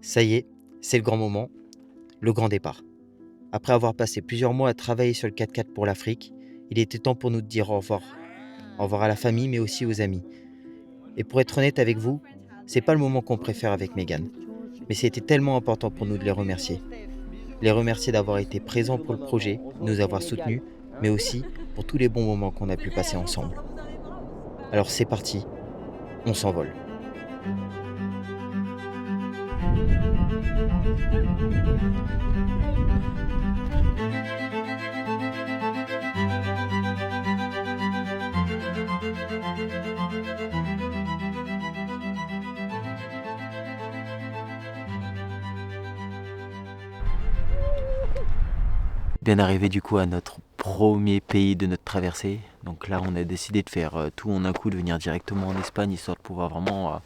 Ça y est, c'est le grand moment, le grand départ. Après avoir passé plusieurs mois à travailler sur le 4x4 pour l'Afrique, il était temps pour nous de dire au revoir. Au revoir à la famille, mais aussi aux amis. Et pour être honnête avec vous, c'est pas le moment qu'on préfère avec Megan. Mais c'était tellement important pour nous de les remercier. Les remercier d'avoir été présents pour le projet, de nous avoir soutenus, mais aussi pour tous les bons moments qu'on a pu passer ensemble. Alors c'est parti, on s'envole. Bien arrivé du coup à notre premier pays de notre traversée. Donc là on a décidé de faire tout en un coup, de venir directement en Espagne, histoire de pouvoir vraiment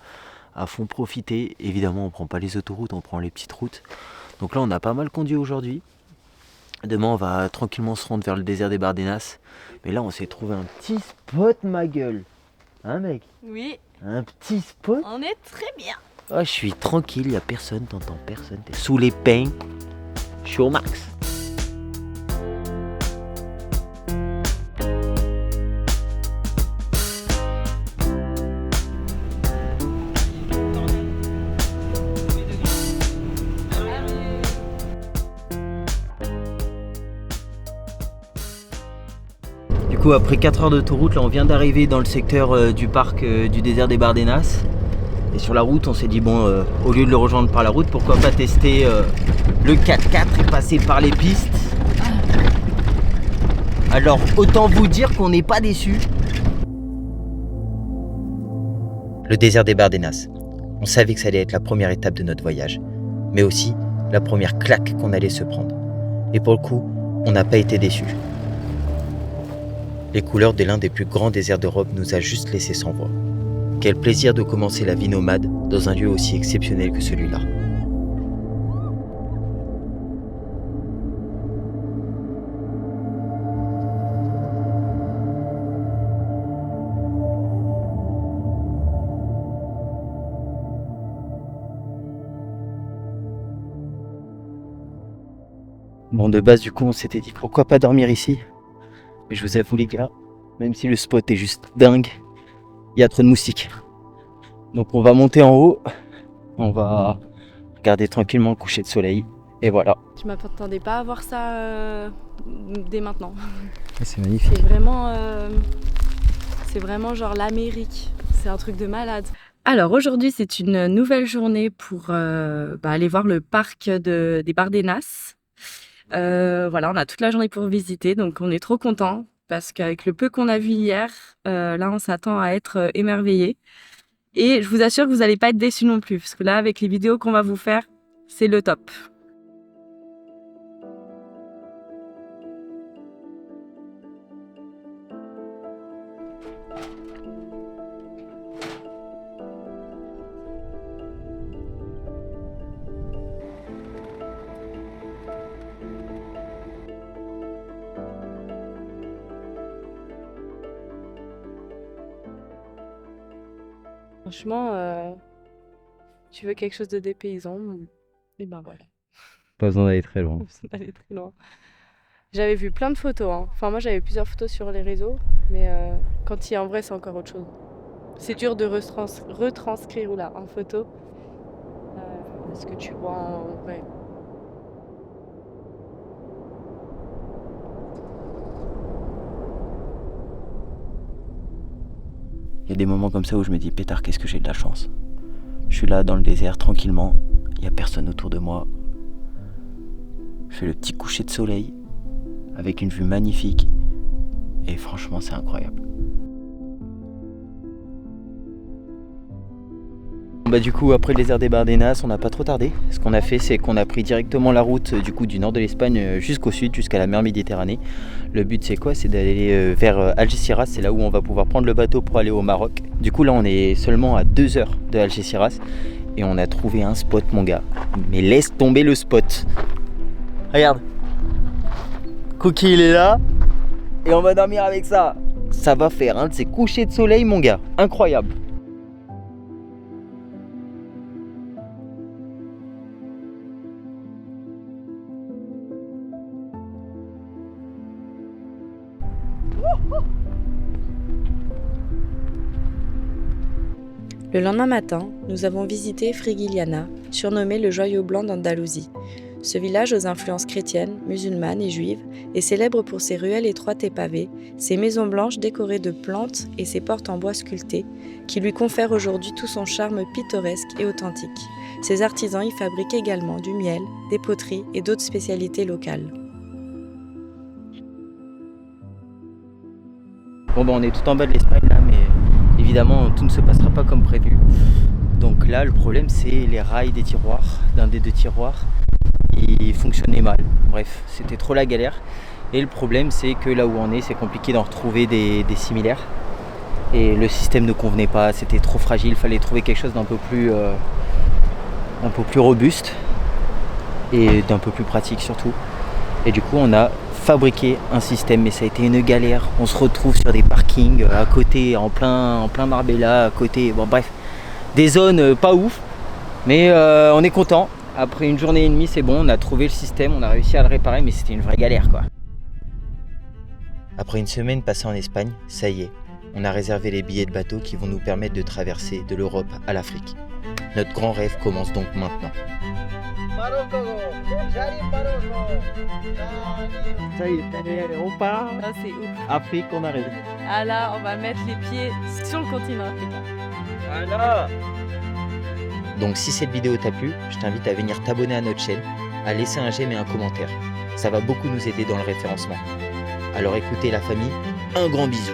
à fond profiter. Évidemment on prend pas les autoroutes, on prend les petites routes. Donc là on a pas mal conduit aujourd'hui. Demain on va tranquillement se rendre vers le désert des Bardenas. Mais là on s'est trouvé un petit spot, ma gueule. Hein mec? Oui. Un petit spot. On est très bien. Oh, je suis tranquille, y a personne, t'entends personne. T'es sous les pins. Je suis au max. Du coup, après 4 heures d'autoroute, là on vient d'arriver dans le secteur du parc du désert des Bardenas. Et sur la route, on s'est dit bon, au lieu de le rejoindre par la route, pourquoi pas tester le 4x4 et passer par les pistes. Alors autant vous dire qu'on n'est pas déçus. Le désert des Bardenas. On savait que ça allait être la première étape de notre voyage, mais aussi la première claque qu'on allait se prendre. Et pour le coup, on n'a pas été déçus. Les couleurs de l'un des plus grands déserts d'Europe nous a juste laissé sans voix. Quel plaisir de commencer la vie nomade dans un lieu aussi exceptionnel que celui-là. Bon, de base, du coup, on s'était dit pourquoi pas dormir ici. Mais je vous avoue, les gars, même si le spot est juste dingue, il y a trop de moustiques. Donc on va monter en haut, on va regarder tranquillement le coucher de soleil, et voilà. Je m'attendais pas à voir ça dès maintenant. C'est magnifique. C'est vraiment genre l'Amérique. C'est un truc de malade. Alors aujourd'hui, c'est une nouvelle journée pour aller voir le parc des Bardenas. Voilà, on a toute la journée pour visiter, donc on est trop contents parce qu'avec le peu qu'on a vu hier, là on s'attend à être émerveillés. Et je vous assure que vous n'allez pas être déçus non plus, parce que là, avec les vidéos qu'on va vous faire, c'est le top. Franchement, tu veux quelque chose de dépaysant, et ben voilà. Pas besoin d'aller très loin. D'aller très loin. J'avais vu plein de photos, hein. Enfin moi j'avais plusieurs photos sur les réseaux, mais quand il y est en vrai c'est encore autre chose. C'est dur de retranscrire en photo ce que tu vois en vrai. Il y a des moments comme ça où je me dis, pétard, qu'est-ce que j'ai de la chance. Je suis là dans le désert tranquillement, il n'y a personne autour de moi. Je fais le petit coucher de soleil avec une vue magnifique et franchement c'est incroyable. Du coup après le désert des Bardenas on n'a pas trop tardé. Ce qu'on a fait c'est qu'on a pris directement la route du nord de l'Espagne jusqu'au sud, jusqu'à la mer Méditerranée. Le but c'est quoi? C'est d'aller vers Algeciras, c'est là où on va pouvoir prendre le bateau pour aller au Maroc. Du coup là on est seulement à 2 heures de Algeciras et on a trouvé un spot mon gars. Mais laisse tomber le spot. Regarde, Cookie il est là et on va dormir avec ça. Ça va faire un de ces couchers de soleil mon gars, incroyable. Le lendemain matin, nous avons visité Frigiliana, surnommé le joyau blanc d'Andalousie. Ce village aux influences chrétiennes, musulmanes et juives est célèbre pour ses ruelles étroites et pavées, ses maisons blanches décorées de plantes et ses portes en bois sculptées, qui lui confèrent aujourd'hui tout son charme pittoresque et authentique. Ses artisans y fabriquent également du miel, des poteries et d'autres spécialités locales. Bon on est tout en bas de l'Espagne là, mais évidemment tout ne se passera pas comme prévu. Donc là le problème c'est les rails des tiroirs, d'un des deux tiroirs, qui fonctionnaient mal. Bref, c'était trop la galère. Et le problème c'est que là où on est, c'est compliqué d'en retrouver des similaires. Et le système ne convenait pas, c'était trop fragile, il fallait trouver quelque chose d'un peu plus robuste et d'un peu plus pratique surtout. Et du coup on a fabriqué un système, mais ça a été une galère. On se retrouve sur des parkings à côté, en plein Marbella, à côté, bon bref, des zones pas ouf, mais on est content. Après une journée et demie, c'est bon, on a trouvé le système, on a réussi à le réparer, mais c'était une vraie galère quoi. Après une semaine passée en Espagne, ça y est, on a réservé les billets de bateau qui vont nous permettre de traverser de l'Europe à l'Afrique. Notre grand rêve commence donc maintenant. Ça y est, on part. Ah, c'est ouf. Afrique, on arrive. Ah là, on va mettre les pieds sur le continent africain. Voilà. Donc si cette vidéo t'a plu, je t'invite à venir t'abonner à notre chaîne, à laisser un j'aime et un commentaire. Ça va beaucoup nous aider dans le référencement. Alors écoutez la famille, un grand bisou.